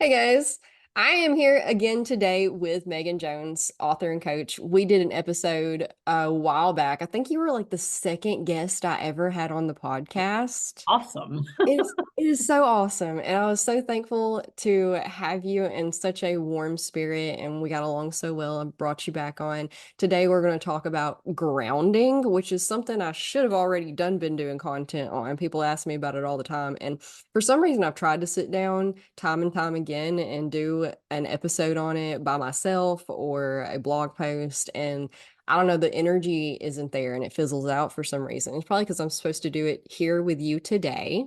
Hey guys, I am here again today with Megan Jones, author and coach. We did an episode a while back. I think you were like the second guest I ever had on the podcast. Awesome. It is so awesome. And I was so thankful to have you in such a warm spirit, and we got along so well. I brought you back on. Today we're going to talk about grounding, which is something I should have already been doing content on. People ask me about it all the time. And for some reason I've tried to sit down time and time again and do an episode on it by myself or a blog post. And I don't know, the energy isn't there and it fizzles out for some reason. It's probably because I'm supposed to do it here with you today.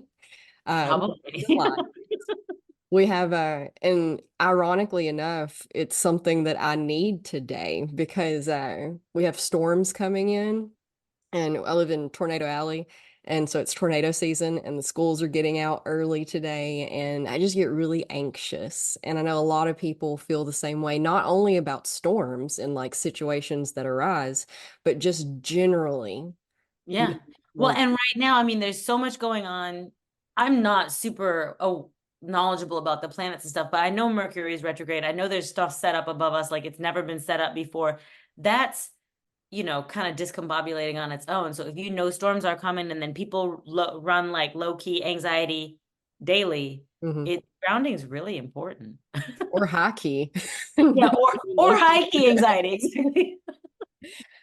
Probably. We have and ironically enough, it's something that I need today because we have storms coming in, and I live in Tornado Alley, and so it's tornado season, and the schools are getting out early today, and I just get really anxious. And I know a lot of people feel the same way, not only about storms and like situations that arise, but just generally. Yeah. Well, and right now, I mean, there's so much going on. I'm not super knowledgeable about the planets and stuff, but I know Mercury is retrograde. I know there's stuff set up above us like it's never been set up before. That's, kind of discombobulating on its own. So if you know storms are coming and then people run like low key anxiety daily, Mhm. grounding is really important. Or high key. Yeah, or high key anxiety.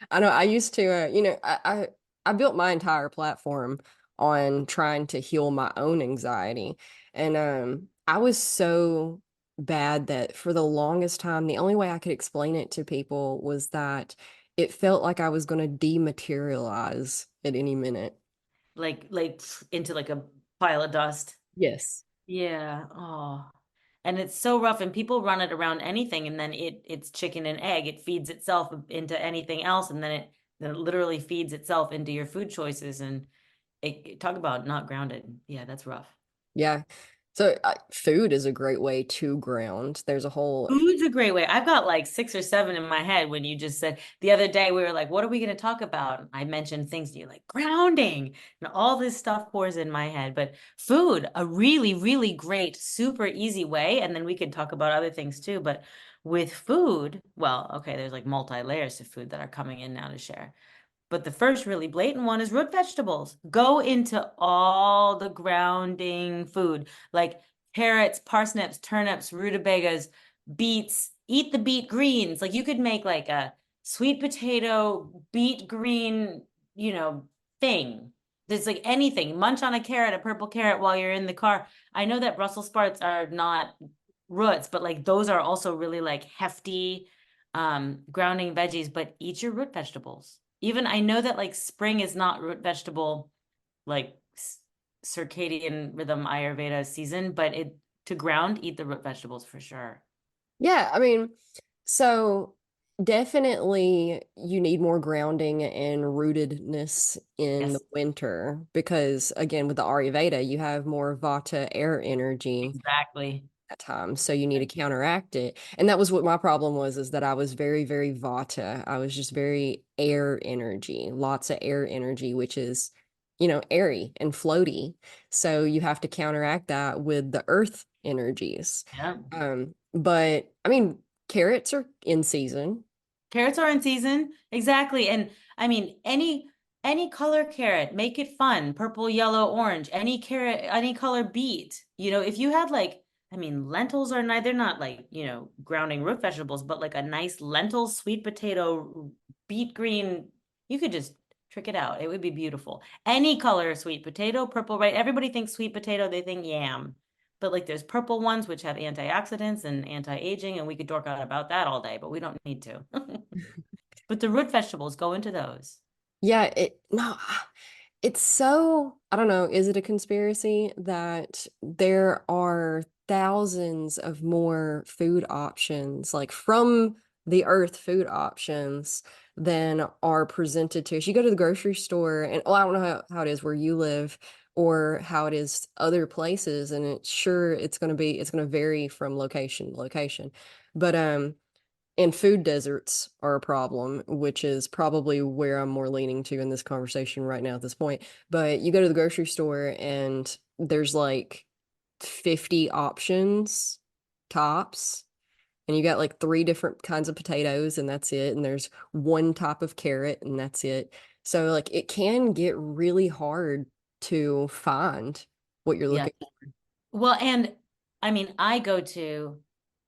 I know I used to, I built my entire platform on trying to heal my own anxiety. And I was so bad that for the longest time, the only way I could explain it to people was that it felt like I was going to dematerialize at any minute. Like into like a pile of dust. Yes. Yeah. Oh. And it's so rough and people run it around anything and then it's chicken and egg. It feeds itself into anything else and then it literally feeds itself into your food choices and talk about not grounded. Yeah, that's rough. Yeah. So food is a great way to ground. There's a whole Food's a great way. I've got like six or seven in my head when you just said the other day we were like, what are we going to talk about? I mentioned things and you're like grounding and all this stuff pours in my head. But food, a really, really great, super easy way. And then we could talk about other things too. But with food, well, okay, there's like multi layers to food that are coming in now to share. But the first really blatant one is root vegetables. Go into all the grounding food, like carrots, parsnips, turnips, rutabagas, beets. Eat the beet greens. Like you could make like a sweet potato, beet green, you know, thing. There's like anything. Munch on a carrot, a purple carrot while you're in the car. I know that Brussels sprouts are not roots, but like those are also really like hefty grounding veggies, but eat your root vegetables. Even I know that like spring is not root vegetable like circadian rhythm Ayurveda season, but it to ground, eat the root vegetables for sure. Yeah, I mean, so definitely you need more grounding and rootedness in the Yes, winter because, again, with the Ayurveda, you have more Vata air energy exactly. at times, so you need to counteract it. And that was what my problem was, is that I was very, very Vata. I was just very air energy, lots of air energy, which is, airy and floaty. So you have to counteract that with the earth energies. Yeah. But I mean, carrots are in season. Carrots are in season. Exactly. And I mean, any color carrot, make it fun. Purple, yellow, orange. Any carrot, any color beet. If you had like, I mean, lentils are not, they're not like, grounding root vegetables, but like a nice lentil, sweet potato, beet green, you could just trick it out. It would be beautiful. Any color sweet potato, purple, right? Everybody thinks sweet potato, they think yam. But like there's purple ones which have antioxidants and anti-aging, and we could dork out about that all day, but we don't need to. But the root vegetables go into those. Yeah, no, it's so, I don't know, is it a conspiracy that there are thousands of more food options, like from the earth food options than are presented to us? You go to the grocery store and, well, I don't know how it is where you live or how it is other places, and it's going to vary from location to location. But and food deserts are a problem, which is probably where I'm more leaning to in this conversation right now at this point. But you go to the grocery store and there's like 50 options tops, and you got like three different kinds of potatoes, and that's it. And there's one type of carrot, and that's it. So like it can get really hard to find what you're Yeah. looking. Well, and I mean, I go to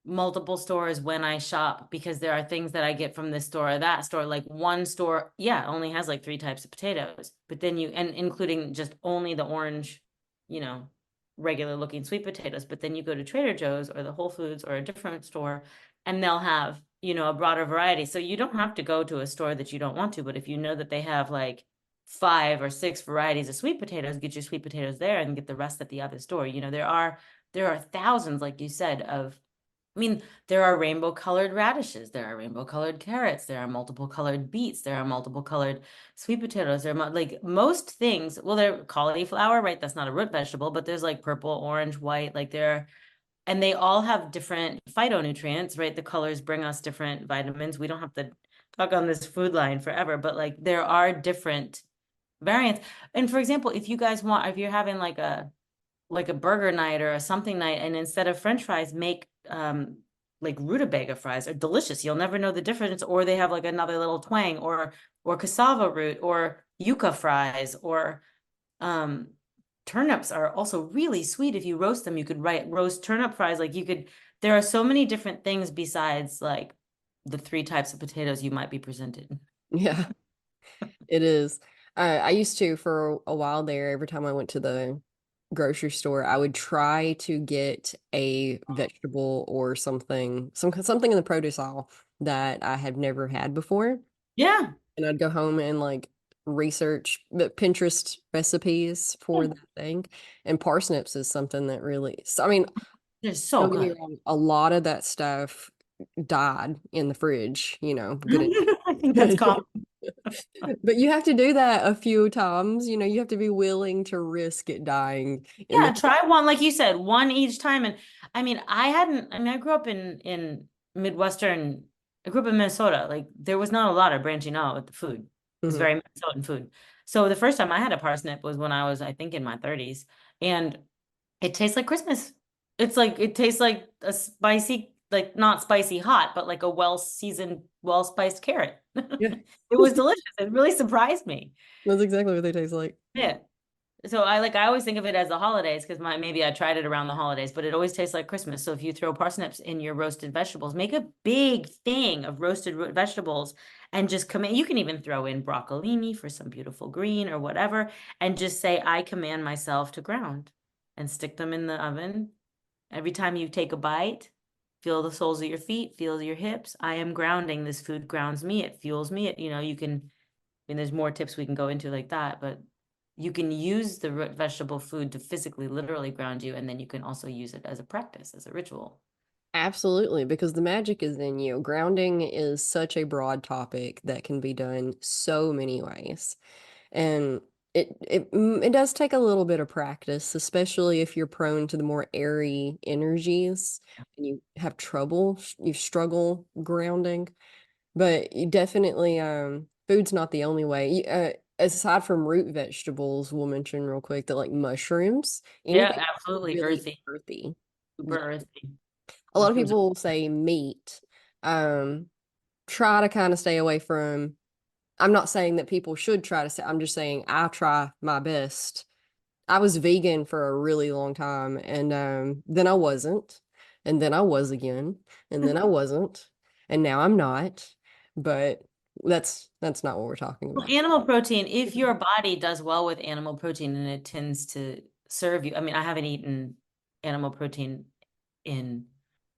multiple stores when I shop because there are things that I get from this store or that store. Like one store, yeah, only has like three types of potatoes, but then and including just only the orange, you know, regular looking sweet potatoes. But then you go to Trader Joe's or the Whole Foods or a different store and they'll have, a broader variety. So you don't have to go to a store that you don't want to, but if you know that they have like five or six varieties of sweet potatoes, get your sweet potatoes there and get the rest at the other store. There are thousands, like you said, I mean, there are rainbow colored radishes, there are rainbow colored carrots, there are multiple colored beets, there are multiple colored sweet potatoes. Like most things, well, they're cauliflower, right? That's not a root vegetable, but there's like purple, orange, white, and they all have different phytonutrients, right? The colors bring us different vitamins. We don't have to talk on this food line forever, but like there are different variants. And for example, if you're having like a burger night or a something night, and instead of French fries, make like rutabaga fries are delicious. You'll never know the difference, or they have like another little twang, or cassava root, or yuca fries, or um turnips are also really sweet if you roast them. You could roast turnip fries. There are so many different things besides like the three types of potatoes you might be presented. Yeah, it is. I used to for a while there, every time I went to the grocery store, I would try to get a vegetable or something in the produce aisle that I had never had before. Yeah. And I'd go home and like research the Pinterest recipes for that thing. And parsnips is something that really, so, I mean, They're so don't get me good. wrong, a lot of that stuff died in the fridge, good. I think that's common. But you have to do that a few times, you have to be willing to risk it dying in Yeah, the try one, like you said, one each time. And I mean, I grew up in Midwestern, I grew up in Minnesota. Like there was not a lot of branching out with the food. It was Mhm. very Minnesotan food. So the first time I had a parsnip was when I was, I think, in my 30s. And it tastes like Christmas. It tastes like a spicy, like not spicy hot, but like a well-seasoned, well-spiced carrot. Yeah, It was delicious. It really surprised me. that's exactly what they taste like. Yeah. So I always think of it as the holidays because maybe I tried it around the holidays, but it always tastes like Christmas. So if you throw parsnips in your roasted vegetables, make a big thing of roasted vegetables and just command. You can even throw in broccolini for some beautiful green or whatever, and just say, I command myself to ground, and stick them in the oven. Every time you take a bite, feel the soles of your feet, feel your hips. I am grounding. This food grounds me. It fuels me. You can, I mean, there's more tips we can go into like that, but you can use the root vegetable food to physically, literally ground you, and then you can also use it as a practice, as a ritual. Absolutely, because the magic is in you. Grounding is such a broad topic that can be done so many ways. And it does take a little bit of practice, especially if you're prone to the more airy energies and you struggle grounding. But you definitely, food's not the only way. Aside from root vegetables, we'll mention real quick that like mushrooms, Yeah, anything absolutely. really Earthy, earthy. super Yeah. earthy. A lot of Mushrooms. people say meat. Um, Try to kind of stay away from. I'm not saying that people should try to say, I'm just saying I try my best. I was vegan for a really long time, and then I wasn't, and then I was again, and then I wasn't, and now I'm not. But that's not what we're talking Well, about. animal protein, if your body does well with animal protein and it tends to serve you, I mean, I haven't eaten animal protein in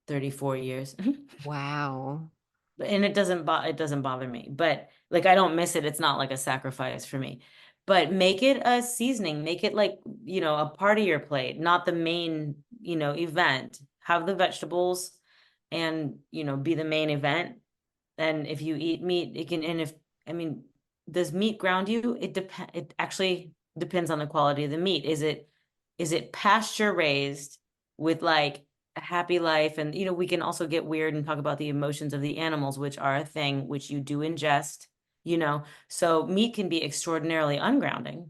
34 years. Wow. And it doesn't bother me, but like I don't miss it. It's not like a sacrifice for me. But make it a seasoning, make it like, a part of your plate, not the main, event. Have the vegetables and, be the main event. And if you eat meat, it can, and if, I mean, does meat ground you? It actually depends on the quality of the meat. Is it pasture raised with like a happy life? And, we can also get weird and talk about the emotions of the animals, which are a thing which you do ingest, you know. So meat can be extraordinarily ungrounding.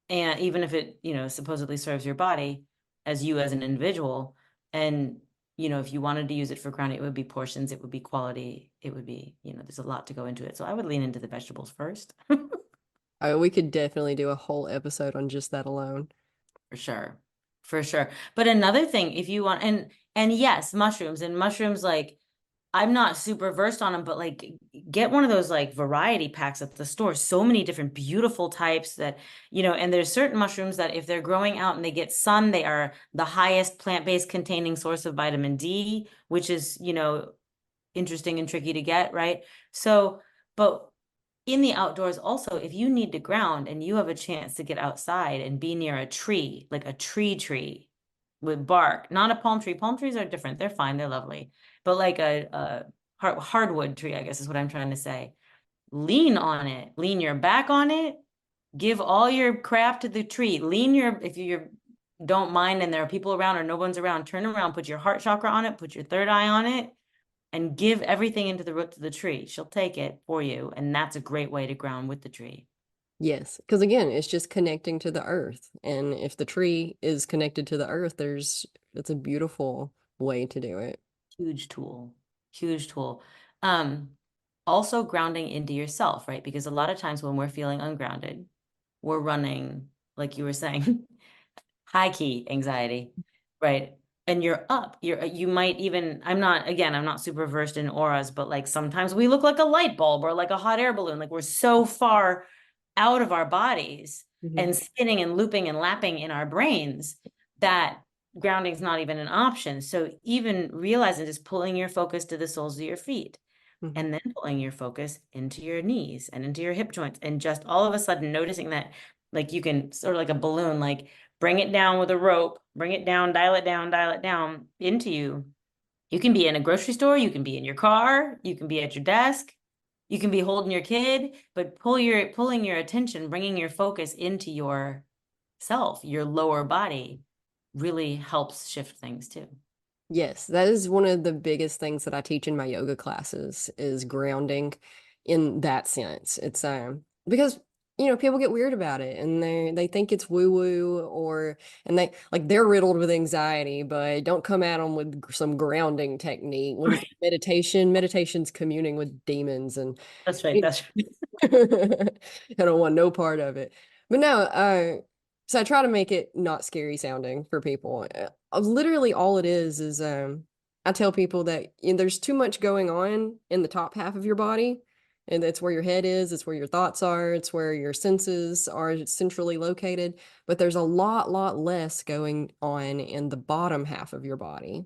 And even if it, supposedly serves your body as you as an individual. And if you wanted to use it for grounding, it would be portions, it would be quality, it would be, there's a lot to go into it. So I would lean into the vegetables first. Oh, we could definitely do a whole episode on just that alone. For sure. For sure. But another thing, if you want, and yes, mushrooms, like I'm not super versed on them, but like get one of those like variety packs at the store. So many different beautiful types that, and there's certain mushrooms that if they're growing out and they get sun, they are the highest plant-based containing source of vitamin D, which is, interesting and tricky to get, right? So, but in the outdoors also, if you need to ground and you have a chance to get outside and be near a tree, like a tree with bark, not a palm tree. Palm trees are different. They're fine. They're lovely. But like a hardwood tree, I guess is what I'm trying to say. Lean on it. Lean your back on it. Give all your crap to the tree. If you don't mind and there are people around or no one's around, turn around, put your heart chakra on it, put your third eye on it, and give everything into the roots of the tree. She'll take it for you. And that's a great way to ground with the tree. Yes, because again, it's just connecting to the earth. And if the tree is connected to the earth, it's a beautiful way to do it. Huge tool. Huge tool. Um, Also grounding into yourself, right? Because a lot of times when we're feeling ungrounded, we're running, like you were saying, high key anxiety, right? And you're up. You might even, I'm not super versed in auras, but like sometimes we look like a light bulb or like a hot air balloon. Like we're so far out of our bodies Hmm. and spinning and looping and lapping in our brains that grounding is not even an option. So even realizing just pulling your focus to the soles of your feet Hmm. and then pulling your focus into your knees and into your hip joints and just all of a sudden noticing that like you can sort of like a balloon, like bring it down with a rope, bring it down, dial it down into you. You can be in a grocery store, you can be in your car, you can be at your desk, you can be holding your kid, but pulling your attention, bringing your focus into your self, your lower body really helps shift things too. Yes, that is one of the biggest things that I teach in my yoga classes is grounding in that sense. It's because people get weird about it and they think it's woo woo or and they're riddled with anxiety, but don't come at them with some grounding technique. What is it? Meditation? Meditation's communing with demons and That's right. That's right. I don't want no part of it. But no, so I try to make it not scary sounding for people. Literally all it is I tell people that there's too much going on in the top half of your body, and that's where your head is, it's where your thoughts are, it's where your senses are centrally located, but there's a lot less going on in the bottom half of your body,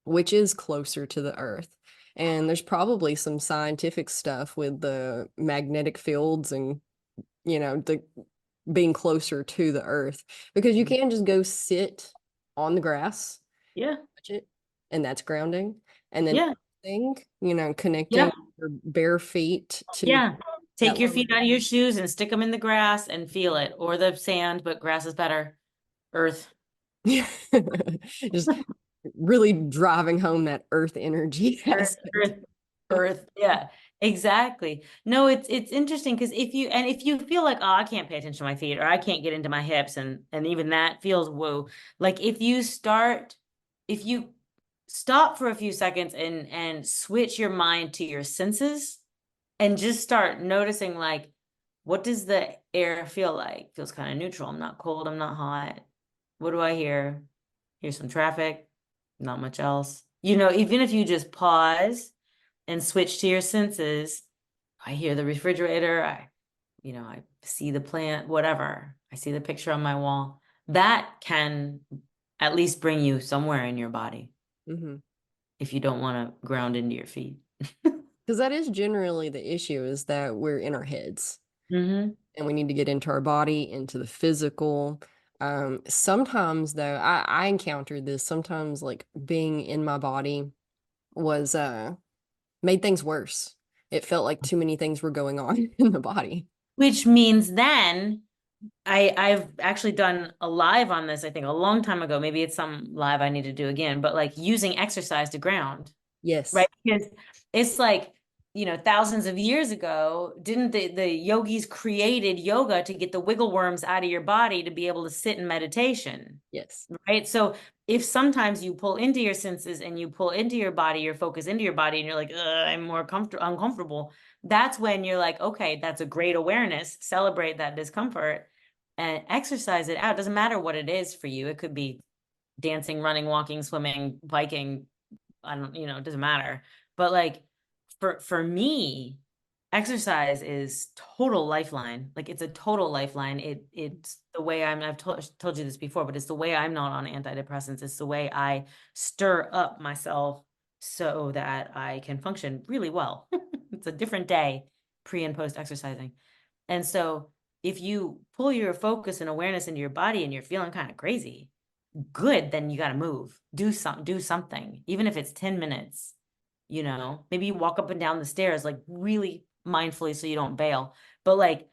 which is closer to the earth. And there's probably some scientific stuff with the magnetic fields and, the being closer to the earth because you can just go sit on the grass, Yeah. touch it, and that's grounding. And then Yeah. thing, connecting Yeah. your bare feet to Yeah. that Take your lower feet out of your shoes and stick them in the grass and feel it, or the sand, but grass is better. Earth. just really driving home that earth energy Earth, aspect. earth, earth. Yeah, exactly. No, it's interesting because if you feel like, oh, I can't pay attention to my feet or I can't get into my hips and even that feels woo. Like if you stop for a few seconds and switch your mind to your senses and just start noticing like what does the air feel like? Feels kind of neutral. I'm not cold, I'm not hot. What do I hear? Here's some traffic, not much else. Even if you just pause and switch to your senses, I hear the refrigerator, I see the plant, whatever. I see the picture on my wall. That can at least bring you somewhere in your body Hmm. if you don't want to ground into your feet. Because that is generally the issue is that we're in our heads Hmm. and we need to get into our body, into the physical. Sometimes though, I encountered this sometimes like being in my body was made things worse. It felt like too many things were going on in the body. Which means then I've actually done a live on this, I think a long time ago. Maybe it's some live I need to do again, but like using exercise to ground, right? Yes. Because it's like thousands of years ago, didn't the yogis created yoga to get the wiggle worms out of your body to be able to sit in meditation, Yes. right? So if sometimes you pull into your senses and you pull into your body, your focus into your body, and you're like, I'm more comfortable, uncomfortable, that's when you're like, okay, that's a great awareness. Celebrate that discomfort and exercise it out. Doesn't matter what it is for you. It could be dancing, running, walking, swimming, biking. I don't, it doesn't matter. But like for me, exercise is total lifeline. Like it's a total lifeline. It's the way I've told you this before, but it's the way I'm not on antidepressants. It's the way I stir up myself so that I can function really well. It's a different day pre and post exercising. And so if you pull your focus and awareness into your body and you're feeling kind of crazy, good, then you got to move. Do something. Even if it's 10 minutes, maybe you walk up and down the stairs like really mindfully so you don't bail, but like,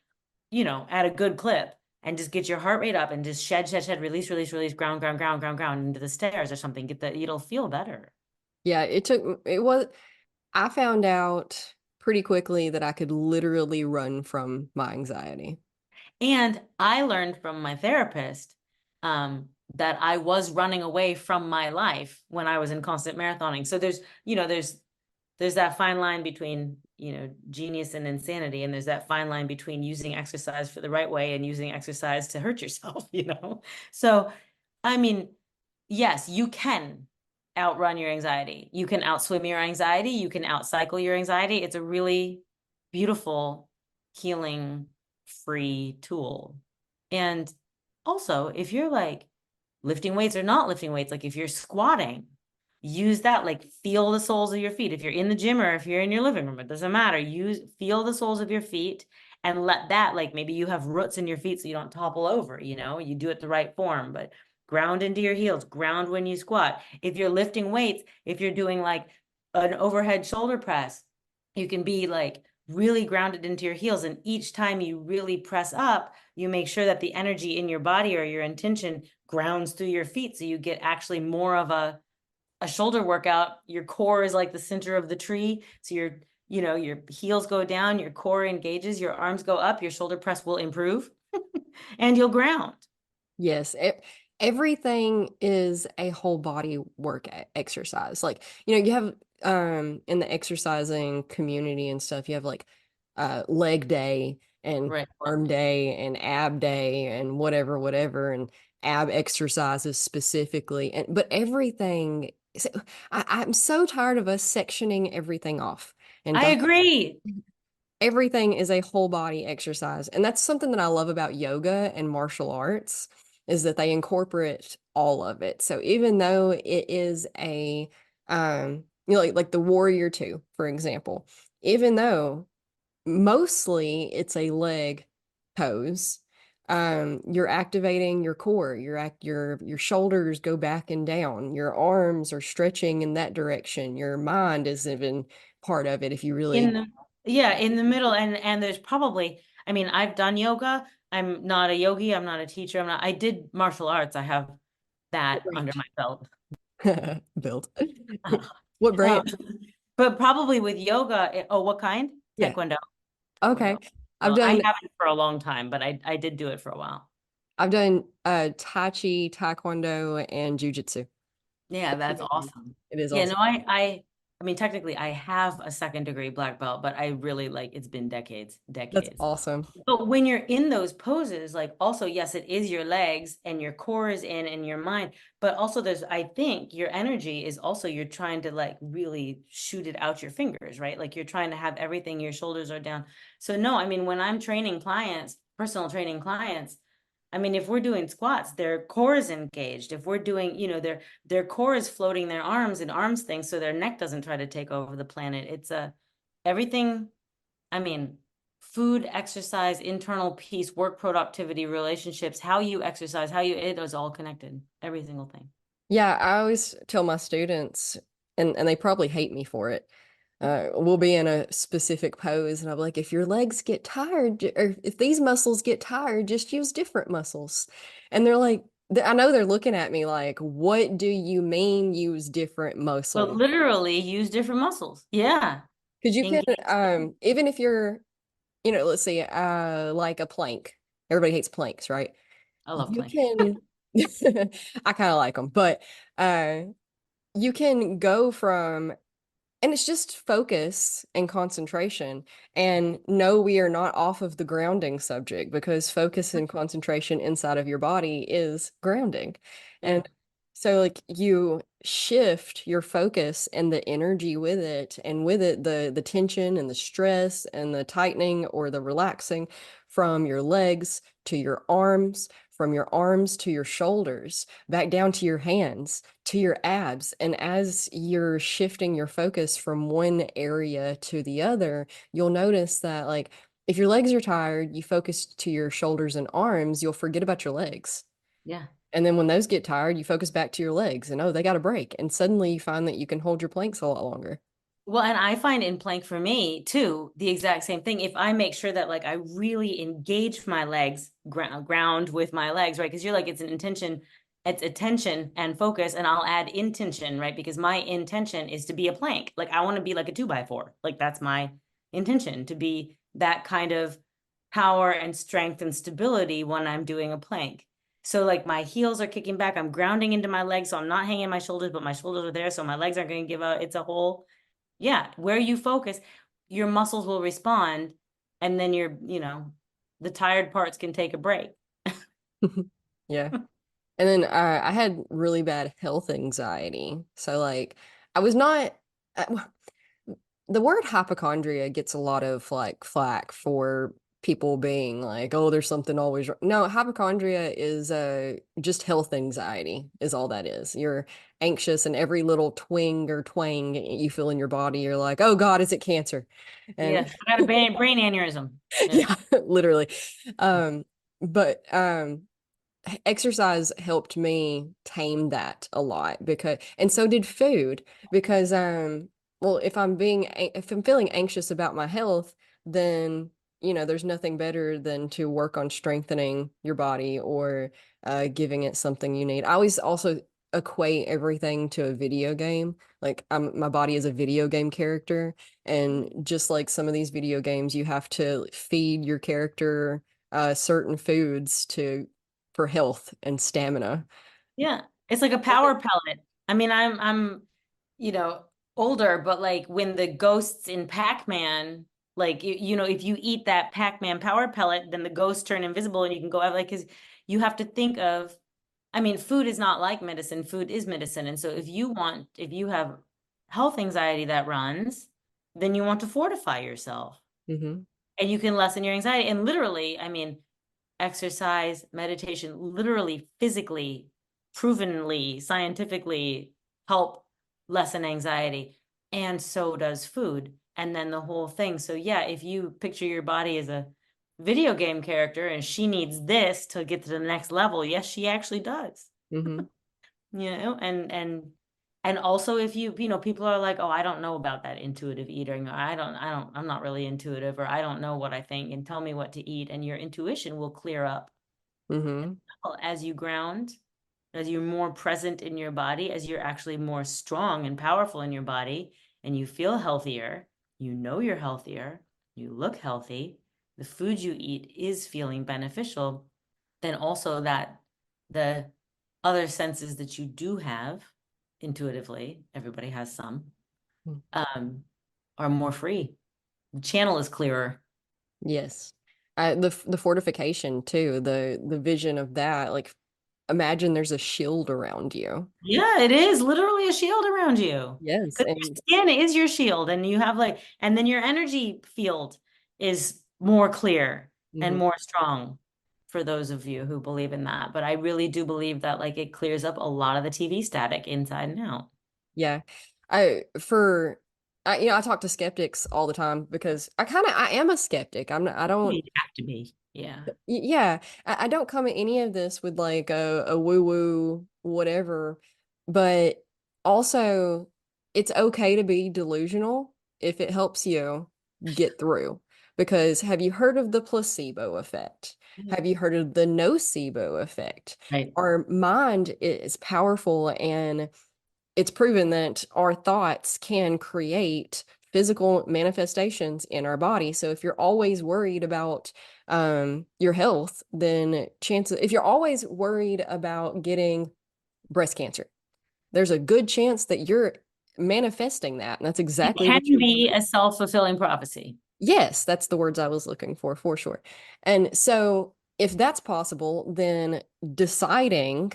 at a good clip and just get your heart rate up and just shed, release, release, release, ground into the stairs or something. It'll feel better. Yeah, I found out pretty quickly that I could literally run from my anxiety. And I learned from my therapist that I was running away from my life when I was in constant marathoning. So there's that fine line between, genius and insanity, and there's that fine line between using exercise for the right way and using exercise to hurt yourself. So, I mean, yes, you can outrun your anxiety. You can outswim your anxiety. You can outcycle your anxiety. It's a really beautiful, healing, free tool. And also, if you're like lifting weights or not lifting weights, like if you're squatting, use that, like feel the soles of your feet. If you're in the gym or if you're in your living room, it doesn't matter. Feel the soles of your feet and let that, like maybe you have roots in your feet so you don't topple over, you do it the right form, but ground into your heels, ground when you squat. If you're lifting weights, if you're doing like an overhead shoulder press, you can be like really grounded into your heels. And each time you really press up, you make sure that the energy in your body or your intention grounds through your feet. So you get actually more of a shoulder workout. Your core is like the center of the tree. So your heels go down, your core engages, your arms go up, your shoulder press will improve and you'll ground. Yes, everything is a whole body exercise. Like, you have in the exercising community and stuff, you have like leg day and Right. arm day and ab day and whatever and ab exercises specifically. And but everything so I'm so tired of us sectioning everything off and I agree. everything is a whole body exercise. And that's something that I love about yoga and martial arts is that they incorporate all of it. So even though it is like the Warrior Two, for example, even though mostly it's a leg pose, you're activating your core, your shoulders go back and down, your arms are stretching in that direction, your mind is even part of it if you In really the Yeah, in the middle, and there's probably, I mean, I've done yoga. I'm not a yogi, I'm not a teacher, I did martial arts. I have that under my range. belt. Built. What Um, branch? but probably with yoga, oh, what kind? Yeah. Taekwondo. Okay. Taekwondo. I've I done haven't for a long time, but I did do it for a while. I've done Tai Chi, Taekwondo, and Jiu-Jitsu. Yeah, Those are that's my things. awesome. It is Yeah, no, awesome. I mean, technically I have a second degree black belt, but I really like, it's been decades, That's decades. awesome. But when you're in those poses, like also, yes, it is your legs and your core is in and your mind, but also I think your energy is also, you're trying to like really shoot it out your fingers, right? Like you're trying to have everything, your shoulders are down. So no, I mean, when I'm training clients, personal training clients, I mean, if we're doing squats, their core is engaged. If we're doing, their core is floating their arms and arms things so their neck doesn't try to take over the planet. It's everything, I mean, food, exercise, internal peace, work productivity, relationships, how you exercise, it is all connected. Every single thing. Yeah, I always tell my students, and they probably hate me for it. We'll be in a specific pose, and I'm like, if your legs get tired, or if these muscles get tired, just use different muscles. And they're like, I know they're looking at me like, what do you mean use different But muscles? literally use different muscles. Yeah. Because you can, Engage. even if you're, let's say, like a plank. Everybody hates planks, right? I love You plank. can, I kind of like them, but uh, you can go from and it's just focus and concentration. And no, we are not off of the grounding subject because focus and concentration inside of your body is grounding. Yeah. And so, like, you shift your focus and the energy with it, and with it, the tension and the stress and the tightening or the relaxing from your legs to your arms, from your arms to your shoulders, back down to your hands to your abs. And as you're shifting your focus from one area to the other, you'll notice that, like, if your legs are tired, you focus to your shoulders and arms, you'll forget about your legs. Yeah. And then when those get tired, you focus back to your legs and, oh, they got a break. And suddenly you find that you can hold your planks a lot longer. Well, and I find in plank for me too, the exact same thing. If I make sure that like I really engage my legs, ground with my legs, right? Because you're like, it's an intention, it's attention and focus, and I'll add intention, right? Because my intention is to be a plank. Like I want to be like a 2x4. Like that's my intention to be that kind of power and strength and stability when I'm doing a plank. So like my heels are kicking back, I'm grounding into my legs, so I'm not hanging my shoulders, but my shoulders are there, so my legs aren't going to give out. It's a whole yeah, where you focus, your muscles will respond, and then the tired parts can take a break. Yeah. And then I had really bad health anxiety. So, like, I was not. The word hypochondria gets a lot of like flack for people being like, oh, there's something always wrong. No, hypochondria is just health anxiety is all that is. You're anxious and every little twing or twang you feel in your body, you're like, oh God, is it cancer? And Yeah, I got a brain aneurysm. Yeah. yeah, literally. Um, but exercise helped me tame that a lot, because and so did food, because well, if I'm feeling anxious about my health, then there's nothing better than to work on strengthening your body or giving it something you need. I always also equate everything to a video game. Like, my body is a video game character, and just like some of these video games, you have to feed your character certain foods to for health and stamina. Yeah. It's like a power pellet. I mean, I'm, you know, older, but like when the ghosts in Pac-Man, like if you eat that Pac-Man power pellet, then the ghosts turn invisible and you can go out like because you have to think of, I mean, food is not like medicine, food is medicine. And so if you have health anxiety that runs, then you want to fortify yourself Hmm. and you can lessen your anxiety. And literally, I mean, exercise, meditation, literally, physically, provenly, scientifically help lessen anxiety. And so does food. And then the whole thing. So, yeah, if you picture your body as a video game character and she needs this to get to the next level, yes, she actually does. Hmm. And also if people are like, oh, I don't know about that intuitive eating, or I'm not really intuitive, or I don't know what I think, and tell me what to eat, and your intuition will clear up Hmm. as you ground, as you're more present in your body, as you're actually more strong and powerful in your body, and you feel healthier, you're healthier, you look healthy, the food you eat is feeling beneficial, then also that the other senses that you do have intuitively, everybody has some, um, are more free. The channel is clearer. Yes. The fortification too, the vision of that, like, imagine there's a shield around you. Yeah, it is literally a shield around you. Yes. Because And your skin is your shield, and you have like, and then your energy field is more clear and mhm. more strong for those of you who believe in that. But I really do believe that like it clears up a lot of the TV static inside and out. Yeah. I for I I talk to skeptics all the time because I am a skeptic. I'm not I don't You have to be. Yeah. Yeah, I don't come at any of this with like a woo woo whatever, but also it's okay to be delusional if it helps you get through. Because have you heard of the placebo effect? Have you heard of the nocebo effect? Right. Our mind is powerful, and it's proven that our thoughts can create physical manifestations in our body. So if you're always worried about your health, then chances, if you're always worried about getting breast cancer, there's a good chance that you're manifesting that. And that's It exactly can what you're be a self-fulfilling prophecy. Yes, that's the words I was looking for sure. And so if that's possible, then deciding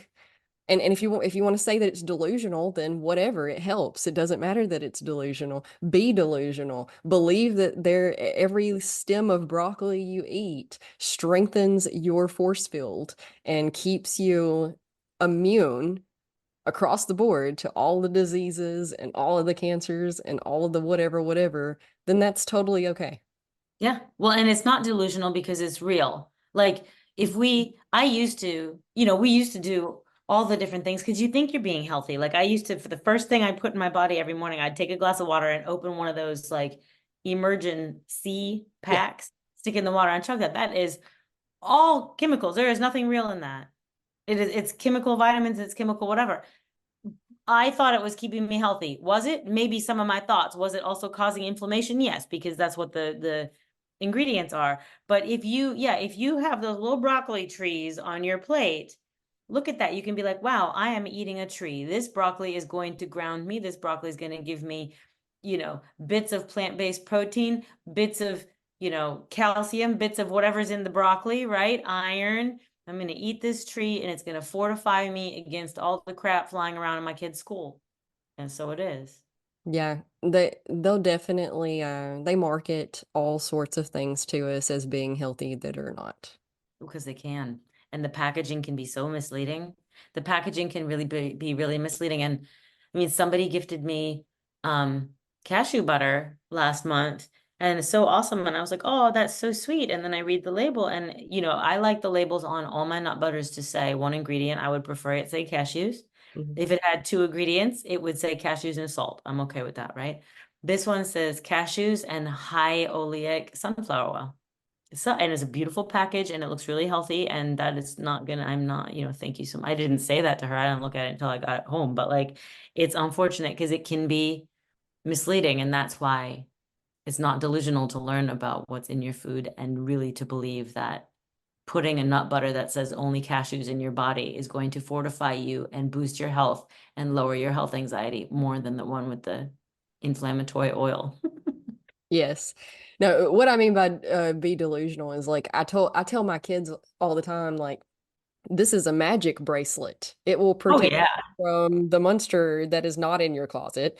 and if you want to say that it's delusional, then whatever, it helps. It doesn't matter that it's delusional. Be delusional. Believe that every stem of broccoli you eat strengthens your force field and keeps you immune across the board to all the diseases and all of the cancers and all of the whatever, then that's totally okay. Yeah. Well, and it's not delusional because it's real. Like if we, I used to, we used to do all the different things because you think you're being healthy. Like I used to, for the first thing I put in my body every morning, I'd take a glass of water and open one of those like emergency Yeah. packs, stick it in the water and chug that. That is all chemicals. There is nothing real in that. It's chemical vitamins, it's chemical whatever. I thought it was keeping me healthy. Was it? Maybe some of my thoughts. Was it also causing inflammation? Yes, because that's what the ingredients are. But if you have those little broccoli trees on your plate, look at that. You can be like, wow, I am eating a tree. This broccoli is going to ground me. This broccoli is going to give me, bits of plant-based protein, bits of, calcium, bits of whatever's in the broccoli, right? Iron. I'm going to eat this tree and it's going to fortify me against all the crap flying around in my kid's school. And so it is Yeah, they'll definitely they market all sorts of things to us as being healthy that are not. because they can. And the packaging can be so misleading. The packaging can really be really misleading. And I mean, somebody gifted me um, cashew butter last month and it's so awesome. And I was like, oh, that's so sweet. And then I read the label and, I like the labels on all my nut butters to say one ingredient. I would prefer it say cashews. Mhm. If it had two ingredients, it would say cashews and salt. I'm okay with that, right? This one says cashews and high oleic sunflower oil. So, and it's a beautiful package and it looks really healthy. And that is not gonna, I'm not, thank you so much. I didn't say that to her. I didn't look at it until I got it home. But like, it's unfortunate because it can be misleading. And that's why it's not delusional to learn about what's in your food and really to believe that putting a nut butter that says only cashews in your body is going to fortify you and boost your health and lower your health anxiety more than the one with the inflammatory oil. Yes. No, what I mean by be delusional is like I tell my kids all the time like this is a magic bracelet. It will Oh protect yeah. from the monster that is not in your closet.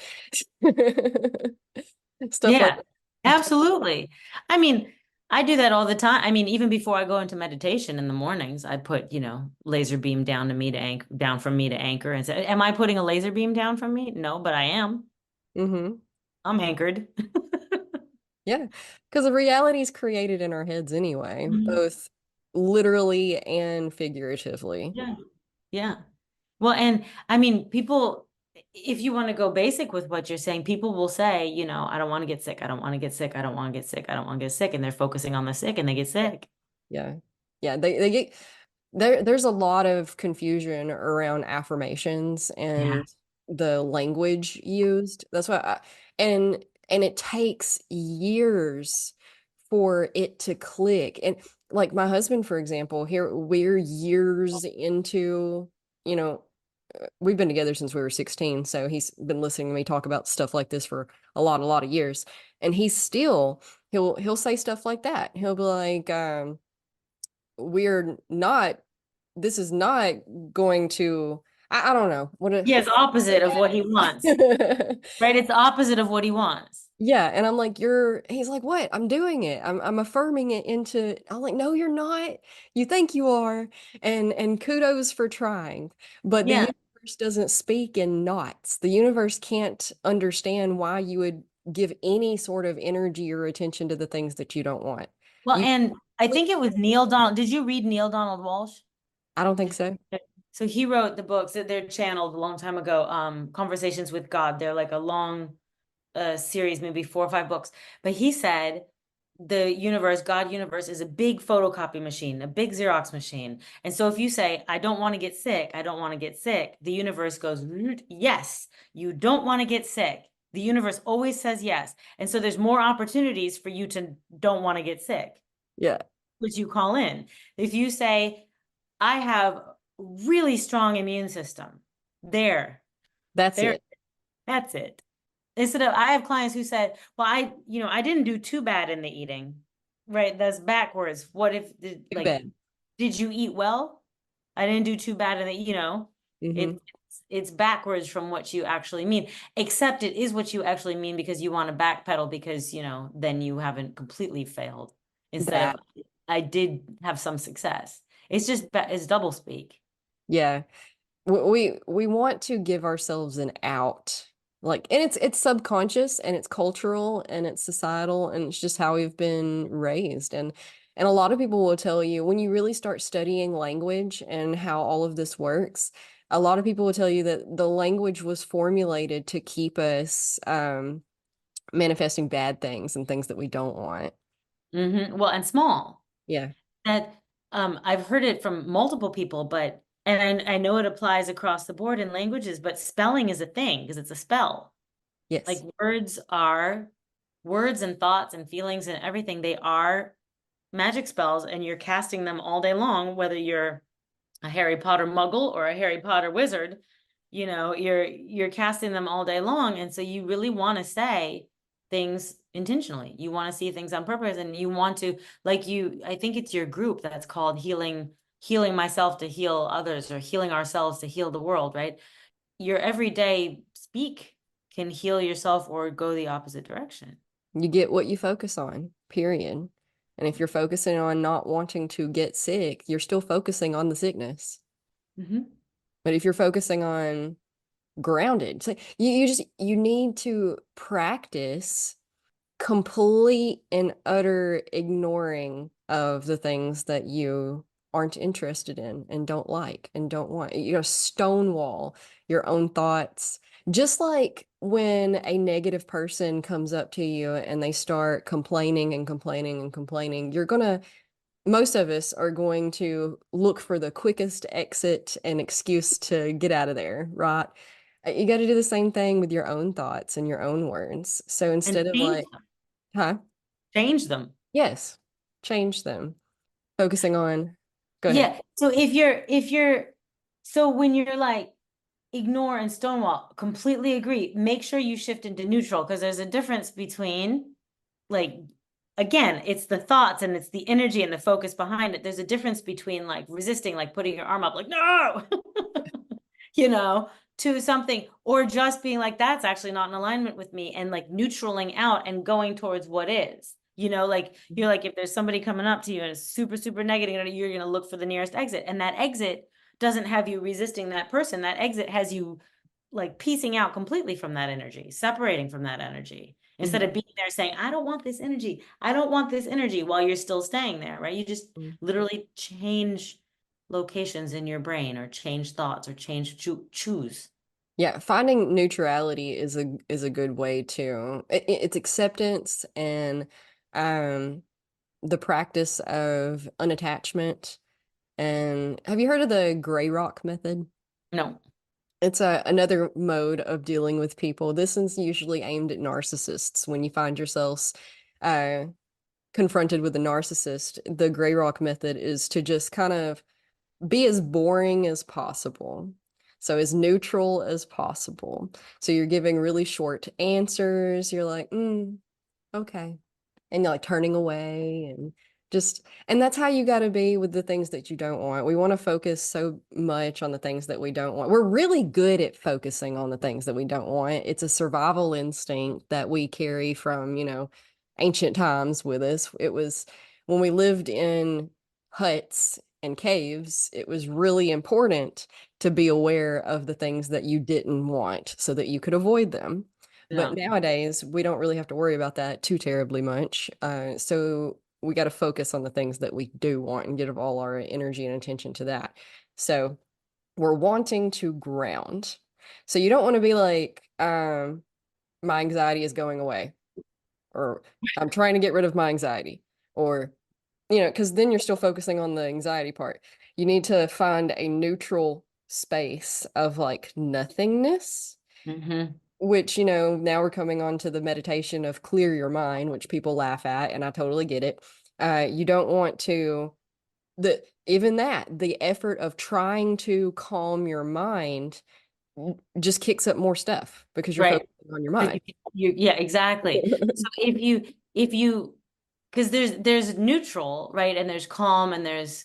Stuff like Yeah, absolutely. I mean, I do that all the time. I mean, even before I go into meditation in the mornings, I put, laser beam down to me to anchor down from me to anchor and say, am I putting a laser beam down from me? No, but I am. hmm I'm anchored. Yeah, because the reality is created in our heads anyway, Mhm. both literally and figuratively. Yeah. Yeah. Well, and I mean, people, if you want to go basic with what you're saying, people will say, I don't want to get sick. I don't want to get sick. I don't want to get sick. I don't want to get sick. And they're focusing on the sick and they get sick. Yeah. Yeah, they get there's a lot of confusion around affirmations Yeah. and the language used. That's why and it takes years for it to click. And like my husband, for example, here we're years into, you know, we've been together since we were 16, so he's been listening to me talk about stuff like this for a lot of years. And he's still he'll say stuff like that. He'll be like, we're not this is not going to I don't know what Yeah, it's opposite of what he wants, a right? It's opposite of what he wants. yeah, and I'm like, he's like, what? I'm doing it. I'm affirming it into, I'm like, no, you're not. You think you are. And kudos for trying. But the Yeah. universe doesn't speak in knots. The universe can't understand why you would give any sort of energy or attention to the things that you don't want. Well, You and I think it was Neil Donald. Did you read Neil Donald Walsh? I don't think Did so. So he wrote the books that they're channeled a long time ago, Conversations with God. They're like a long series, maybe 4 or 5 books. But he said the universe, God universe, is a big photocopy machine, a big Xerox machine. And so if you say, I don't want to get sick, I don't want to get sick, the universe goes, yes, you don't want to get sick. The universe always says yes. And so there's more opportunities for you to don't want to get sick, Yeah, which you call in. If you say, I have really strong immune system, there, that's there, it. that's it. Instead of, I have clients who said, well, I didn't do too bad in the eating, right? That's backwards. What if, Too bad. did you eat well? I didn't do too bad in the, Hmm. it's backwards from what you actually mean, except it is what you actually mean because you want to backpedal because, then you haven't completely failed instead of, That, I did have some success. It's just, it's double speak. yeah. We want to give ourselves an out. Like, and it's subconscious and it's cultural and it's societal and it's just how we've been raised. And a lot of people will tell you when you really start studying language and how all of this works, a lot of people will tell you that the language was formulated to keep us manifesting bad things and things that we don't want. Well, and small. Yeah. That I've heard it from multiple people, but and I know it applies across the board in languages, but spelling is a thing because it's a spell. Like Yes. words and thoughts and feelings and everything, they are magic spells, and you're casting them all day long, whether you're a Harry Potter muggle or a Harry Potter wizard, you're casting them all day long. And so you really want to say things intentionally. You want to see things on purpose and you want to, I think it's your group that's called healing myself to heal others or healing ourselves to heal the world, right? Your everyday speak can heal yourself or go the opposite direction. You get what you focus on, period. And if you're focusing on not wanting to get sick, you're still focusing on the sickness. Hmm. But if you're focusing on grounded, so you need to practice complete and utter ignoring of the things that you aren't interested in and don't like and don't want. You know, stonewall your own thoughts. Just like when a negative person comes up to you and they start complaining and complaining and complaining, most of us are going to look for the quickest exit and excuse to get out of there, right? You got to do the same thing with your own thoughts and your own words. So And instead of like, huh? change them. Yes, change them. Focusing on, go ahead. Yeah. So so when you're like ignore and stonewall, completely agree. Make sure you shift into neutral because there's a difference between like again, it's the thoughts and it's the energy and the focus behind it. There's a difference between like resisting, like putting your arm up, like no, you know, to something, or just being like, that's actually not in alignment with me, and like neutraling out and going towards what is. Like you're like, if there's somebody coming up to you and it's super, super negative, you're going to look for the nearest exit. And that exit doesn't have you resisting that person. That exit has you like piecing out completely from that energy, separating from that energy, instead of Mhm. being there saying, I don't want this energy. I don't want this energy while you're still staying there, right? You just literally change locations in your brain or change thoughts or choose. Yeah, finding neutrality is a good way to it's acceptance and um the practice of unattachment. And have you heard of the gray rock method? No. It's another mode of dealing with people. This is usually aimed at narcissists. When you find yourselves uh, confronted with a narcissist, the gray rock method is to just kind of be as boring as possible. So as neutral as possible. So you're giving really short answers. You're like, okay. And you're like turning away and that's how you got to be with the things that you don't want. We want to focus so much on the things that we don't want. We're really good at focusing on the things that we don't want. It's a survival instinct that we carry from, ancient times with us. It was when we lived in huts and caves, it was really important to be aware of the things that you didn't want so that you could avoid them. But Yeah. nowadays, we don't really have to worry about that too terribly much. So we got to focus on the things that we do want and give all our energy and attention to that. So we're wanting to ground. So you don't want to be like, my anxiety is going away, or I'm trying to get rid of my anxiety, or, because then you're still focusing on the anxiety part. You need to find a neutral space of like nothingness Hmm. which, now we're coming on to the meditation of clear your mind, which people laugh at, and I totally get it. You don't want to, even that, the effort of trying to calm your mind just kicks up more stuff because you're Right. focusing on your Because mind. yeah, exactly. So if you because there's neutral, right? And there's calm and there's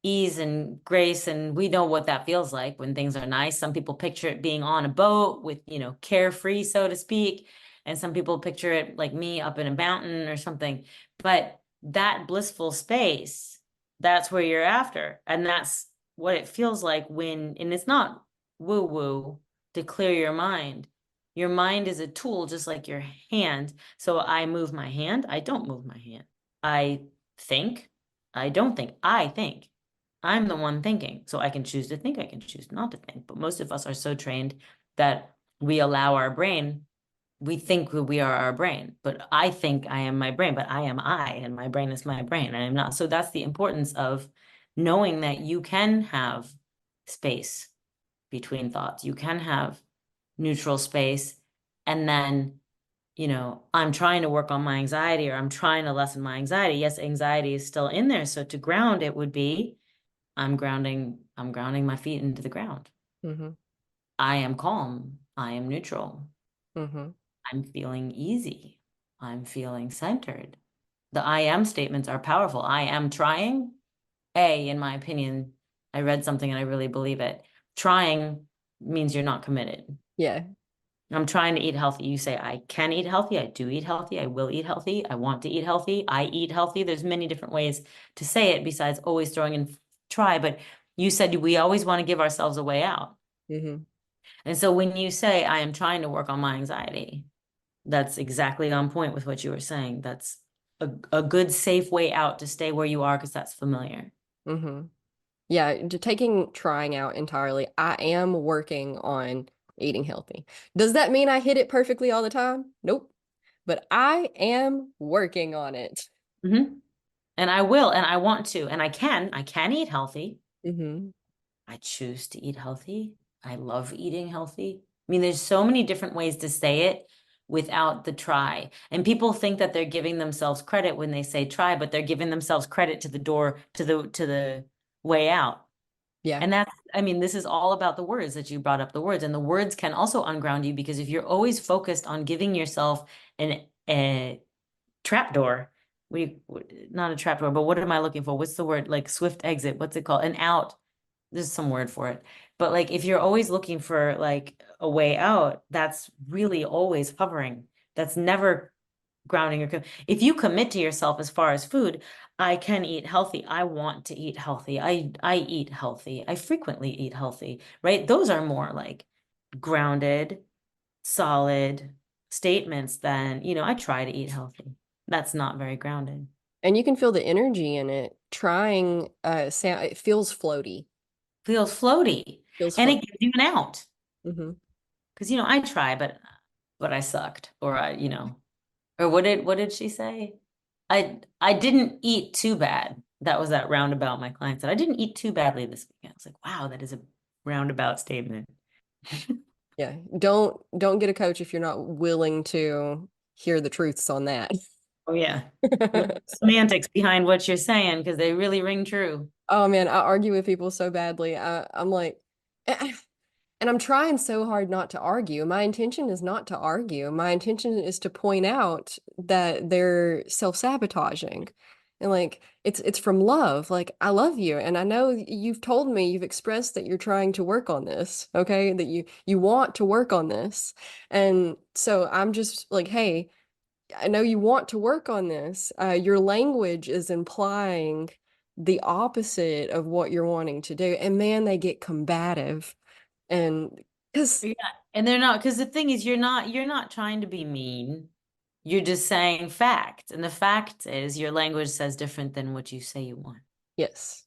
ease and grace, and we know what that feels like when things are nice. Some people picture it being on a boat with, carefree, so to speak, and some people picture it like me up in a mountain or something. But that blissful space, that's where you're after, and that's what it feels like when, and it's not woo woo to clear your mind. Your mind is a tool just like your hand. So I move my hand, I don't move my hand. I think, I don't think, I think. I'm the one thinking. So I can choose to think, I can choose not to think. But most of us are so trained that we allow our brain, we think we are our brain. But I think I am my brain, but I am I, and my brain is my brain. And I'm not. So that's the importance of knowing that you can have space between thoughts. You can have neutral space. And then, I'm trying to work on my anxiety, or I'm trying to lessen my anxiety. Yes, anxiety is still in there. So to ground it would be I'm grounding my feet into the ground. Hmm. I am calm. I am neutral. Hmm. I'm feeling easy. I'm feeling centered. The I am statements are powerful. I am trying. In my opinion, I read something and I really believe it. Trying means you're not committed. Yeah. I'm trying to eat healthy. You say, I can eat healthy. I do eat healthy. I will eat healthy. I want to eat healthy. I eat healthy. There's many different ways to say it besides always throwing in try. But you said we always want to give ourselves a way out. Hmm. And so when you say, I am trying to work on my anxiety, that's exactly on point with what you were saying. That's a good, safe way out to stay where you are because that's familiar. Hmm. Yeah, taking trying out entirely. I am working on eating healthy. Does that mean I hit it perfectly all the time? Nope. But I am working on it. Hmm. And I will, and I want to, and I can eat healthy. Hmm. I choose to eat healthy. I love eating healthy. I mean, there's so many different ways to say it without the try. And people think that they're giving themselves credit when they say try, but they're giving themselves credit to the door, to the way out. Yeah. And that's, I mean, this is all about the words that you brought up, the words. And the words can also unground you because if you're always focused on giving yourself a trapdoor, not a trapdoor, but what am I looking for? What's the word? Like swift exit. What's it called? An out. There's some word for it. But like if you're always looking for like a way out, that's really always hovering. That's never grounding if you commit to yourself as far as food, I can eat healthy. I want to eat healthy. I eat healthy. I frequently eat healthy, right? Those are more like grounded, solid statements than, I try to eat healthy. That's not very grounded. And you can feel the energy in it. Trying sound it feels floaty. Feels floaty. Feels And floaty. it gives you an out. Hmm. Because I try, but I sucked. Or or what did she say? I didn't eat too bad. That was that roundabout my client said. I didn't eat too badly this weekend. I was like, wow, that is a roundabout statement. Yeah. Don't get a coach if you're not willing to hear the truths on that. Oh yeah. Look at the semantics behind what you're saying because they really ring true. Oh man, I argue with people so badly. I'm like, and I'm trying so hard not to argue. My intention is not to argue. My intention is to point out that they're self-sabotaging. And like it's from love. Like I love you and I know you've told me, you've expressed that you're trying to work on this, okay? That you want to work on this. And so I'm just like, hey, I know you want to work on this. Your language is implying the opposite of what you're wanting to do. And man, they get combative. And because, Yeah. And they're not, because the thing is you're not trying to be mean. You're just saying fact. And the fact is your language says different than what you say you want. yes,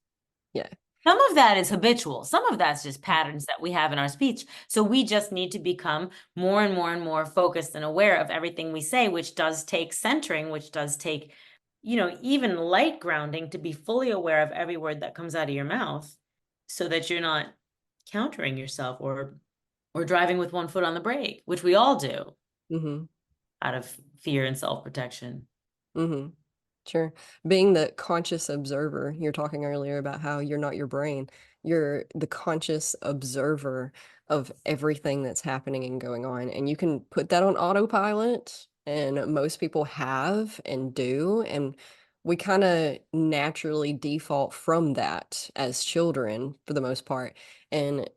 yeah. Some of that is habitual. Some of that's just patterns that we have in our speech. So we just need to become more and more and more focused and aware of everything we say, which does take centering, which does take, even light grounding to be fully aware of every word that comes out of your mouth so that you're not countering yourself or or driving with one foot on the brake, which we all do Hmm. out of fear and self-protection. Hmm. Sure. Being the conscious observer, you're talking earlier about how you're not your brain. You're the conscious observer of everything that's happening and going on. And you can put that on autopilot, and most people have and do. And we kind of naturally default from that as children for the most part. And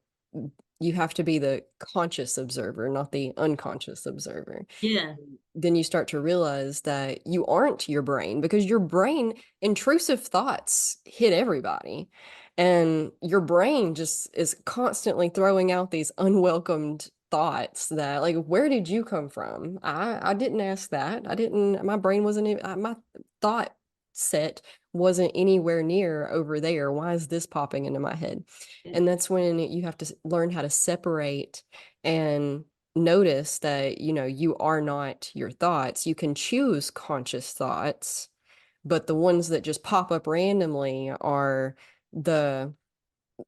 you have to be the conscious observer, not the unconscious observer. Yeah. Then you start to realize that you aren't your brain, because your brain, intrusive thoughts hit everybody. And your brain just is constantly throwing out these unwelcomed thoughts that, like, where did you come from? I didn't ask that. I didn't, my brain wasn't, my thought set wasn't anywhere near over there. Why is this popping into my head? And that's when you have to learn how to separate and notice that, you are not your thoughts. You can choose conscious thoughts, but the ones that just pop up randomly are the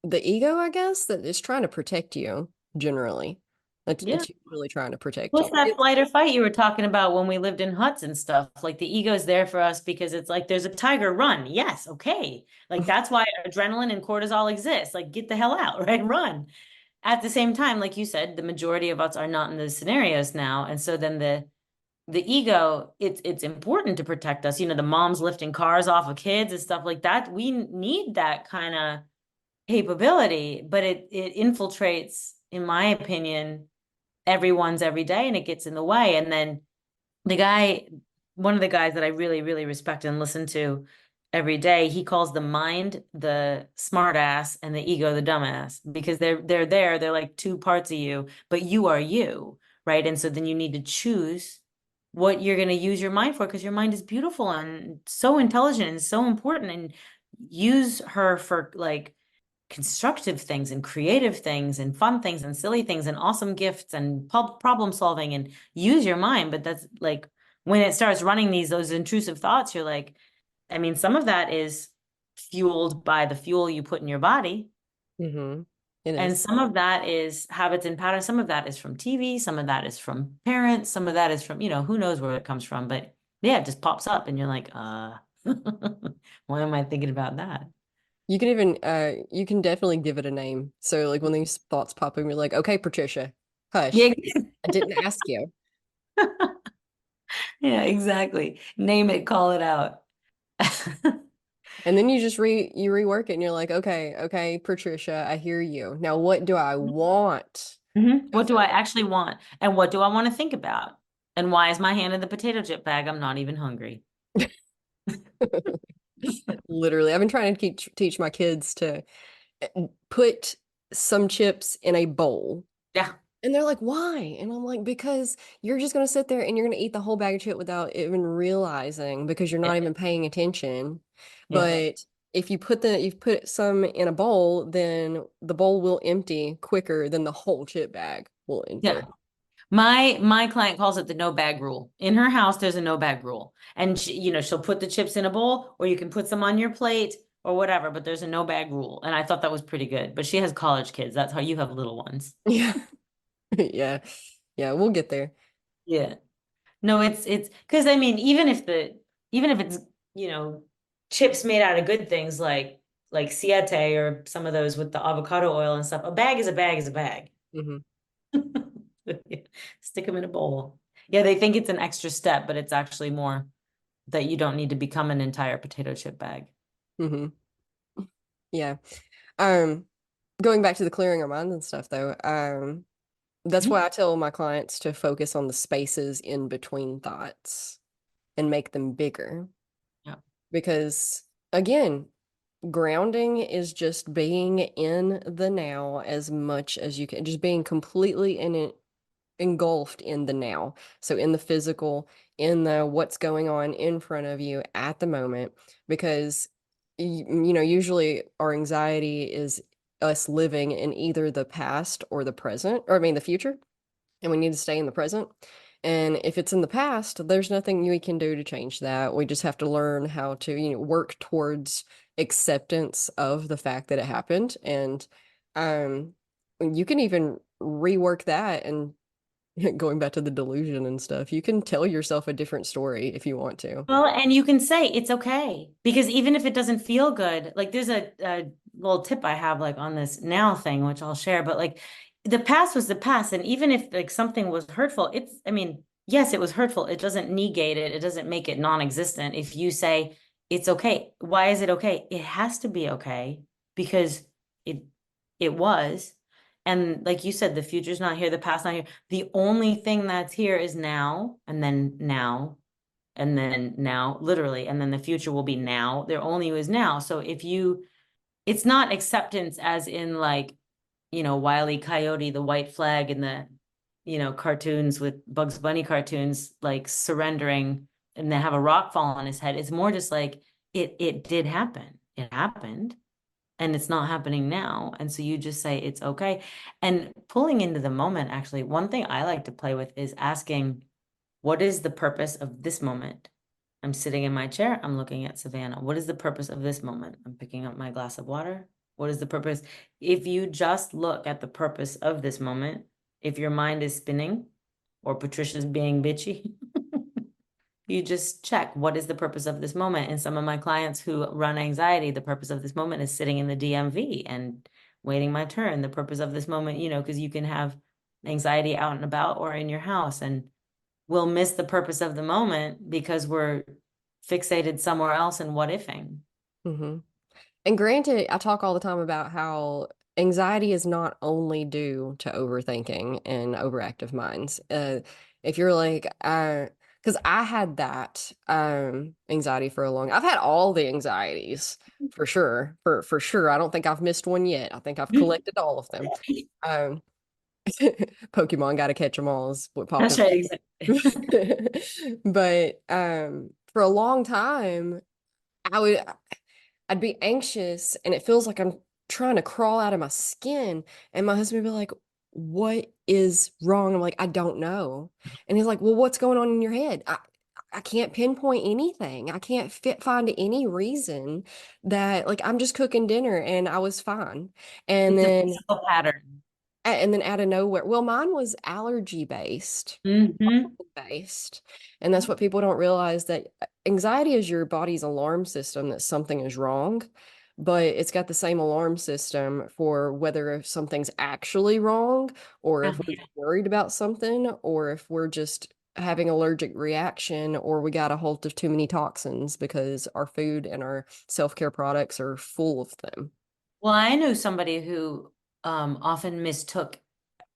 the ego, I guess, that is trying to protect you generally. Yeah. It's usually trying to protect What's you. that flight or fight you were talking about when we lived in huts and stuff? Like the ego's there for us because it's like there's a tiger, run. Yes, okay. Like that's why adrenaline and cortisol exist. Like get the hell out, right? Run. At the same time, like you said, the majority of us are not in those scenarios now. And so then the ego, it's important to protect us. The moms lifting cars off of kids and stuff like that. We need that kind of capability, but it infiltrates, in my opinion, everyone's every day and it gets in the way. And then the guy, one of the guys that I really, really respect and listen to every day, he calls the mind the smart ass and the ego the dumbass because they're like two parts of you, but you are you, right? And so then you need to choose what you're going to use your mind for because your mind is beautiful and so intelligent and so important and use her for like constructive things and creative things and fun things and silly things and awesome gifts and problem solving and use your mind. But that's like when it starts running those intrusive thoughts, you're like, I mean, some of that is fueled by the fuel you put in your body. Hmm. It And is. some of that is habits and patterns. Some of that is from TV. Some of that is from parents. Some of that is from, who knows where it comes from. But yeah, it just pops up and you're like, why am I thinking about that? You can even you can definitely give it a name. So like when these thoughts pop in, you're like, okay, Patricia, hush. Yeah. I didn't ask you. Yeah, exactly. Name it, call it out. And then you just you rework it and you're like, okay, okay, Patricia, I hear you. Now what do I want to What do I focus? actually want? And what do I want to think about? And why is my hand in the potato chip bag? I'm not even hungry. Literally, I've been trying to teach my kids to put some chips in a bowl. Yeah, And they're like, why? And I'm like, because you're just going to sit there and you're going to eat the whole bag of chip without even realizing, because you're yeah, not even paying attention. yeah, But if you put some in a bowl, then the bowl will empty quicker than the whole chip bag will yeah. enter. My client calls it the no bag rule. In her house, there's a no bag rule. And she'll put the chips in a bowl or you can put some on your plate or whatever, but there's a no bag rule. And I thought that was pretty good. But she has college kids. That's how you have little ones. Yeah. Yeah. Yeah, we'll get there. Yeah. No, it's because I mean, even if it's, you know, chips made out of good things like siete or some of those with the avocado oil and stuff, a bag is a bag is a bag. Hmm. Stick them in a bowl. Yeah, they think it's an extra step, but it's actually more that you don't need to become an entire potato chip bag. Hmm. Yeah. Um, Going back to the clearing our minds and stuff though, that's Mhm. why I tell my clients to focus on the spaces in between thoughts and make them bigger. Yeah. Because again, grounding is just being in the now as much as you can, just being completely in it, engulfed in the now. So in the physical, in the what's going on in front of you at the moment, because usually our anxiety is us living in either the past or the present, or I mean the future, and we need to stay in the present. And if it's in the past, there's nothing we can do to change that. We just have to learn how to, work towards acceptance of the fact that it happened. And you can even rework that and going back to the delusion and stuff, you can tell yourself a different story if you want to. Well, and you can say it's okay because even if it doesn't feel good, like there's a little tip I have like on this now thing, which I'll share, but like the past was the past. And even if like something was hurtful, I mean, yes, it was hurtful. It doesn't negate it. It doesn't make it non-existent. If you say it's okay, why is it okay? It has to be okay because it it was. And like you said, the future's not here, the past not here. The only thing that's here is now, and then now and then now, literally, and then the future will be now. There only is now. So if you, it's not acceptance as in like, Wile E. Coyote, the white flag, and the, cartoons with Bugs Bunny cartoons, like surrendering and then have a rock fall on his head. It's more just like it did happen. It happened. And it's not happening now. And so you just say it's okay. And pulling into the moment, actually, one thing I like to play with is asking, what is the purpose of this moment? I'm sitting in my chair. I'm looking at Savannah. What is the purpose of this moment? I'm picking up my glass of water. What is the purpose? If you just look at the purpose of this moment, if your mind is spinning or Patricia's being bitchy, you just check what is the purpose of this moment. And some of my clients who run anxiety, the purpose of this moment is sitting in the DMV and waiting my turn. The purpose of this moment, because you can have anxiety out and about or in your house. And we'll miss the purpose of the moment because we're fixated somewhere else and what ifing. Hmm. And granted, I talk all the time about how anxiety is not only due to overthinking and overactive minds. If you're like, because I had that anxiety for a long, I've had all the anxieties for sure, for sure. I don't think I've missed one yet. I think I've collected all of them. Um, Pokemon, gotta catch them all is what popped That's in. right, exactly. But for a long time, I would. I'd be anxious and it feels like I'm trying to crawl out of my skin. And my husband would be like, "What is wrong?" I'm like, "I don't know." And he's like, "Well, what's going on in your head?" I can't pinpoint anything. I can't find any reason that like I'm just cooking dinner and I was fine. And It's a then physical pattern. and then out of nowhere, well, mine was allergy Hmm. based. And that's what people don't realize that anxiety is your body's alarm system that something is wrong, but it's got the same alarm system for whether if something's actually wrong or if we're worried about something or if we're just having allergic reaction or we got a hold of too many toxins because our food and our self-care products are full of them. Well, I know somebody who often mistook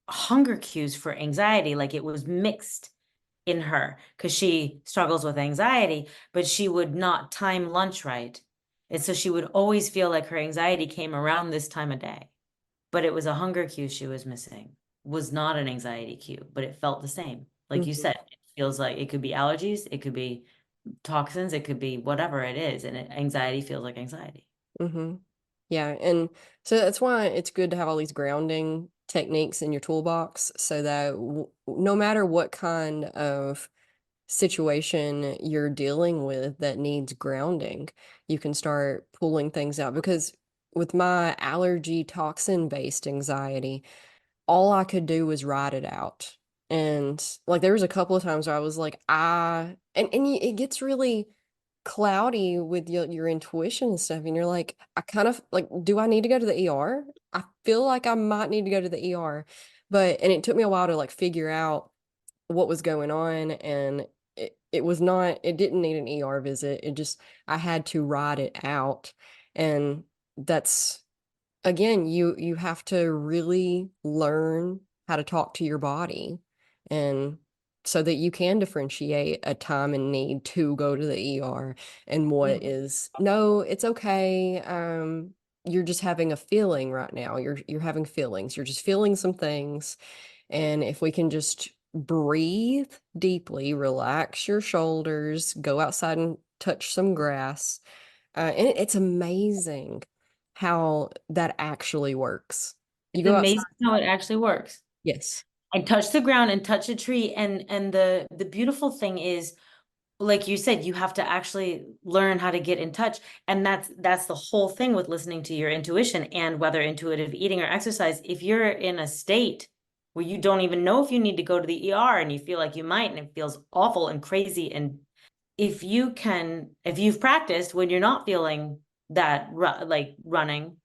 hunger cues for anxiety, like it was mixed in her because she struggles with anxiety, but she would not time lunch right. And so she would always feel like her anxiety came around this time of day, but it was a hunger cue she was missing, was not an anxiety cue, but it felt the same. Like you Mhm. said, it feels like it could be allergies, it could be toxins, it could be whatever it is, and anxiety feels like anxiety. Hmm. Yeah, and so that's why it's good to have all these grounding techniques in your toolbox so that no matter what kind of situation you're dealing with that needs grounding, you can start pulling things out. Because with my allergy toxin based anxiety, all I could do was ride it out. And like there was a couple of times where I was like, it gets really cloudy with your intuition and stuff. And you're like, I kind of like, do I need to go to the ER? I feel like I might need to go to the ER. And it took me a while to like figure out what was going on. And it was not, it didn't need an ER visit. It just, I had to ride it out. And that's, again, you have to really learn how to talk to your body and so that you can differentiate a time and need to go to the ER and what is no, it's okay. You're just having a feeling right now. You're having feelings. You're just feeling some things. And if we can just breathe deeply, relax your shoulders, go outside and touch some grass. And it's amazing how that actually works. You It's go outside. amazing how it actually works. Yes. And touch the ground and touch a tree. And the beautiful thing is, like you said, you have to actually learn how to get in touch. And that's the whole thing with listening to your intuition and whether intuitive eating or exercise. If you're in a state where you don't even know if you need to go to the ER and you feel like you might, and it feels awful and crazy. And if you've practiced when you're not feeling that like running,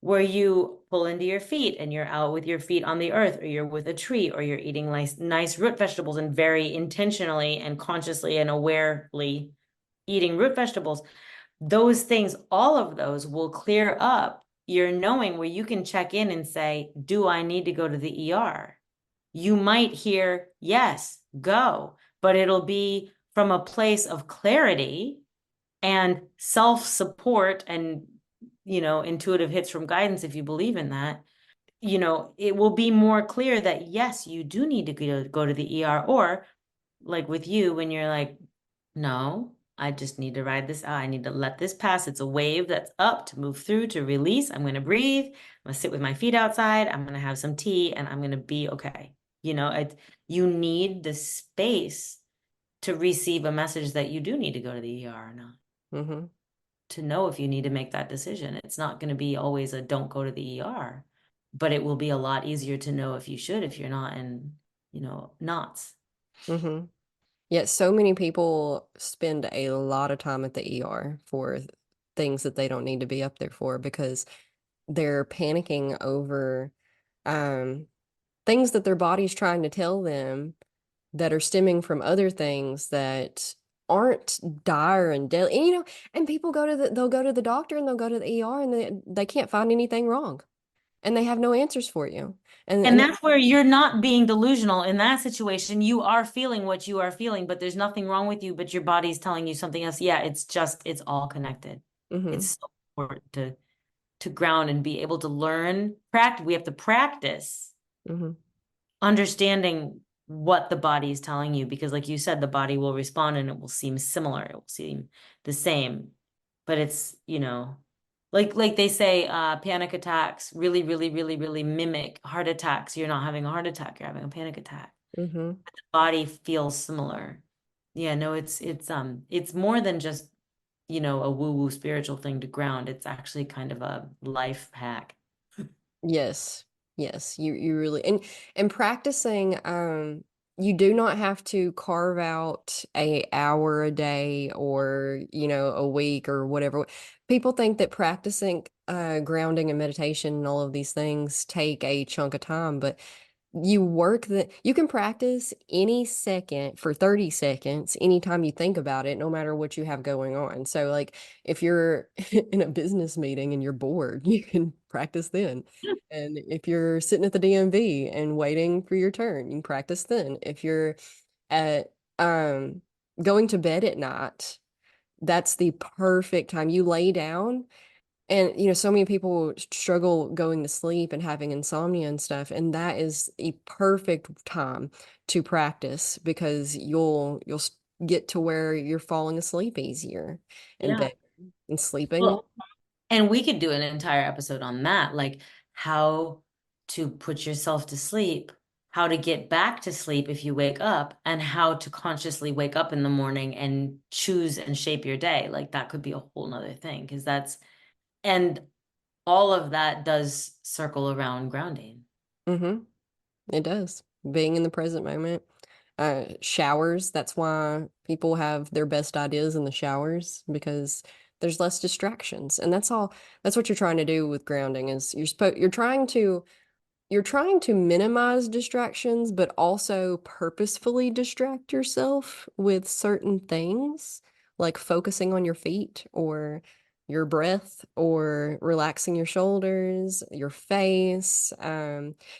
where you pull into your feet and you're out with your feet on the earth, or you're with a tree, or you're eating nice root vegetables and very intentionally and consciously and awarely eating root vegetables, those things, all of those will clear up your knowing, where you can check in and say, do I need to go to the ER? You might hear, yes, go, but it'll be from a place of clarity and self-support and, intuitive hits from guidance, if you believe in that. It will be more clear that yes, you do need to go to the ER. Or like with you, when you're like, no, I just need to ride this out. I need to let this pass. It's a wave that's up to move through, to release. I'm going to breathe. I'm going to sit with my feet outside. I'm going to have some tea and I'm going to be okay. You need the space to receive a message that you do need to go to the ER or not, Mm-hmm. to know if you need to make that decision. It's not going to be always a don't go to the ER, but it will be a lot easier to know if you should, if you're not in, knots. Mm-hmm. Yet so many people spend a lot of time at the ER for things that they don't need to be up there for because they're panicking over um, things that their body's trying to tell them that are stemming from other things that aren't dire and deadly. And people they'll go to the doctor and they'll go to the ER and they can't find anything wrong and they have no answers for you. And And that's where you're not being delusional. In that situation, you are feeling what you are feeling, but there's nothing wrong with you, but your body's telling you something else. Yeah, it's all connected. mm-hmm, It's so important to ground and be able to learn, practice. We have to practice mm-hmm, understanding what the body is telling you, because like you said, the body will respond and it will seem similar. It will seem the same, but it's, like they say, panic attacks really, really, really, really mimic heart attacks. You're not having a heart attack, you're having a panic attack. mm-hmm. The body feels similar. Yeah, no, it's more than just, a woo-woo spiritual thing to ground. It's actually kind of a life hack. Yes. Yes, you really and practicing you do not have to carve out a hour a day or a week or whatever. People think that practicing grounding and meditation and all of these things take a chunk of time, but you can practice any second for 30 seconds anytime you think about it, no matter what you have going on. So like if you're in a business meeting and you're bored, you can practice then. And if you're sitting at the DMV and waiting for your turn, you can practice then. If you're at going to bed at night, that's the perfect time. You lay down and so many people struggle going to sleep and having insomnia and stuff, and that is a perfect time to practice because get to where you're falling asleep easier and Yeah. better and sleeping. Well, and we could do an entire episode on that, like how to put yourself to sleep, how to get back to sleep if you wake up, and how to consciously wake up in the morning and choose and shape your day. Like that could be a whole nother thing, because and all of that does circle around grounding. Hmm. It does. Being in the present moment. Showers, that's why people have their best ideas in the showers because there's less distractions. And that's what you're trying to do with grounding is you're trying to minimize distractions, but also purposefully distract yourself with certain things, like focusing on your feet or your breath or relaxing your shoulders, your face.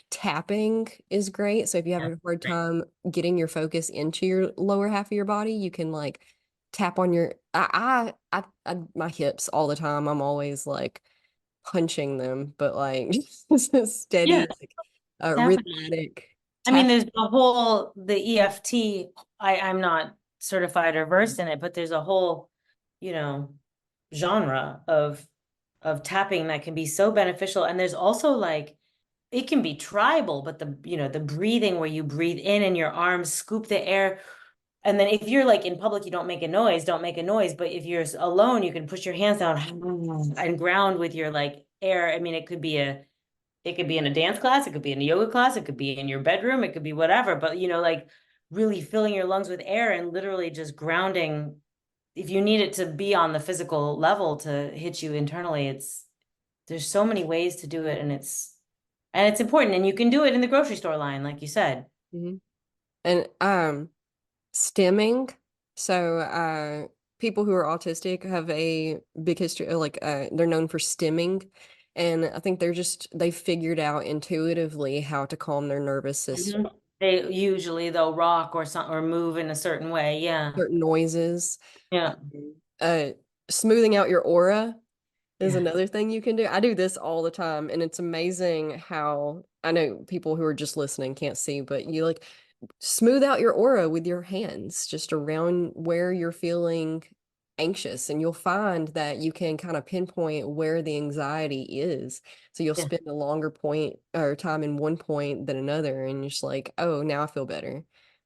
Tapping is great. So if you have Yeah. a hard Right. time getting your focus into your lower half of your body, you can like tap on your my hips all the time. I'm always like punching them, but like Yeah, steady, like tapping. rhythmic I mean, tap. there's the EFT. I'm not certified or versed in it, but there's a whole, you know, genre of tapping that can be so beneficial. And there's also like it can be tribal, but the breathing where you breathe in and your arms scoop the air. And then if you're like in public, you don't make a noise. But if you're alone, you can push your hands down and ground with your like air. I mean, it could be It could be in a dance class, it could be in a yoga class, it could be in your bedroom, it could be whatever. But like really filling your lungs with air and literally just grounding. If you need it to be on the physical level to hit you internally, there's so many ways to do it, and it's important, and you can do it in the grocery store line, like you said. Mhm. And stimming. So people who are autistic have a big history, like they're known for stimming. And I think they figured out intuitively how to calm their nervous system, Mhm. They usually they'll rock or something or move in a certain way. Yeah. certain noises. Yeah. Uh, Smoothing out your aura is Yeah. another thing you can do. I do this all the time, and it's amazing how I know people who are just listening can't see, but you like smooth out your aura with your hands just around where you're feeling anxious, and you'll find that you can kind of pinpoint where the anxiety is. So you'll Yeah. spend a longer point or time in one point than another, and you're just like, oh, now I feel better.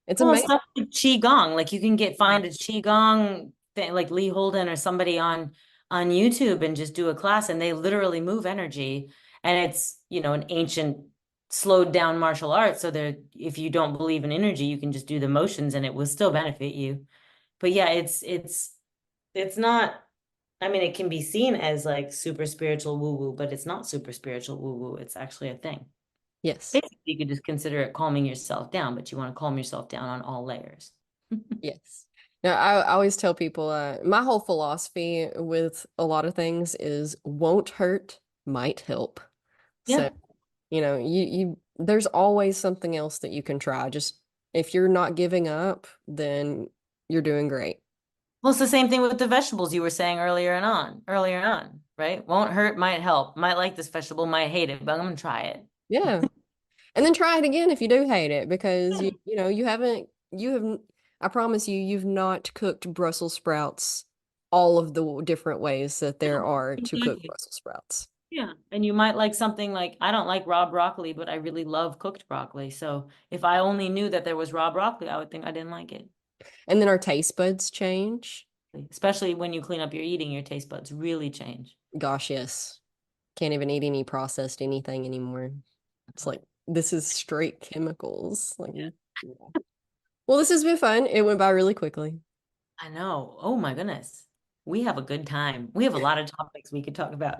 It's Well, amazing. stuff like Qigong, like you can find a Qigong thing, like Lee Holden or somebody on YouTube and just do a class, and they literally move energy. And it's, an ancient slowed down martial art. So there, if you don't believe in energy, you can just do the motions and it will still benefit you. But yeah, it's not, I mean, it can be seen as like super spiritual woo-woo, but it's not super spiritual woo-woo. It's actually a thing. Yes. Basically, you could just consider it calming yourself down, but you want to calm yourself down on all layers. Yes. Now, I always tell people my whole philosophy with a lot of things is won't hurt, might help. So, Yeah. there's always something else that you can try. Just if you're not giving up, then you're doing great. Well, it's the same thing with the vegetables you were saying earlier on, right? Won't hurt, might help. Might like this vegetable, might hate it, but I'm gonna try it. Yeah. And then try it again if you do hate it because you haven't I promise you you've not cooked Brussels sprouts all of the different ways that there Yeah, are to cook exactly. Brussels sprouts. Yeah. And you might like something like, I don't like raw broccoli, but I really love cooked broccoli. So if I only knew that there was raw broccoli, I would think I didn't like it. And then our taste buds change. Especially when you clean up your eating, your taste buds really change. Gosh, yes. Can't even eat any processed anything anymore. It's like this is straight chemicals. Like, yeah. Well, this has been fun. It went by really quickly. I know. Oh my goodness. We have a good time. We have a lot of topics we could talk about.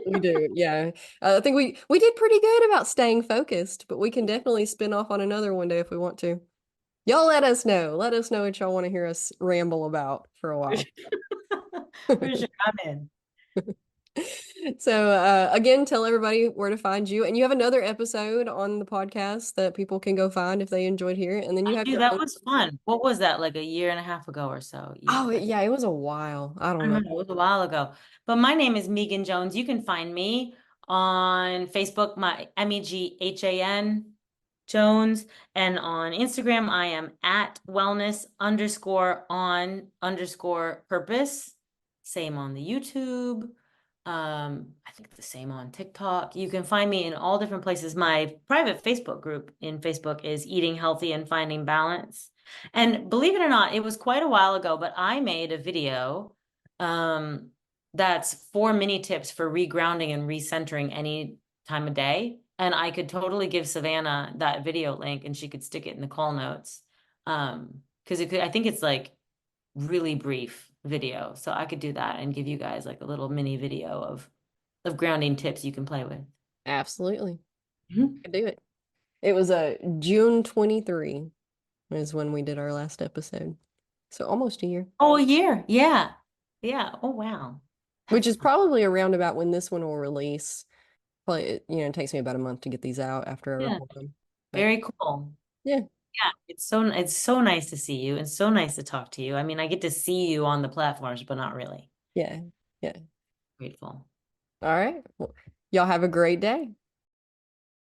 We do, yeah. I think we did pretty good about staying focused, but we can definitely spin off on another one day if we want to. Y'all let us know. Let us know what y'all want to hear us ramble about for a For while. sure. For sure. I'm in. So, again, tell everybody where to find you. And you have another episode on the podcast that people can go find if they enjoyed here. And then you I have do. your That own was episode. fun. What was that? Like a year and a half ago or so? Oh, yeah, it was a while. I I don't know. remember it was a while ago. But my name is Megan Jones. You can find me on Facebook, my Meghan Jones, and on Instagram, I am at wellness underscore on underscore purpose. Same on the YouTube. I think the same on TikTok. You can find me in all different places. My private Facebook group in Facebook is Eating Healthy and Finding Balance. And believe it or not, it was quite a while ago, but I made a video um, that's 4 mini tips for regrounding and recentering any time of day. And I could totally give Savannah that video link and she could stick it in the call notes. Because I think it's like really brief video. So I could do that and give you guys like a little mini video of grounding tips you can play with. Absolutely. Mhm. Could do it. It was June 23 is when we did our last episode. So almost a year, Oh, a year. Yeah. Yeah. Oh, wow. which That's is fun. probably around about when this one will release. Probably, it takes me about a month to get these out after I Yeah. record them. But Very cool. yeah, Yeah. It's so nice to see you and so nice to talk to you. I mean, I get to see you on the platforms, but not really. yeah, yeah. Grateful. All right. Well, y'all have a great day.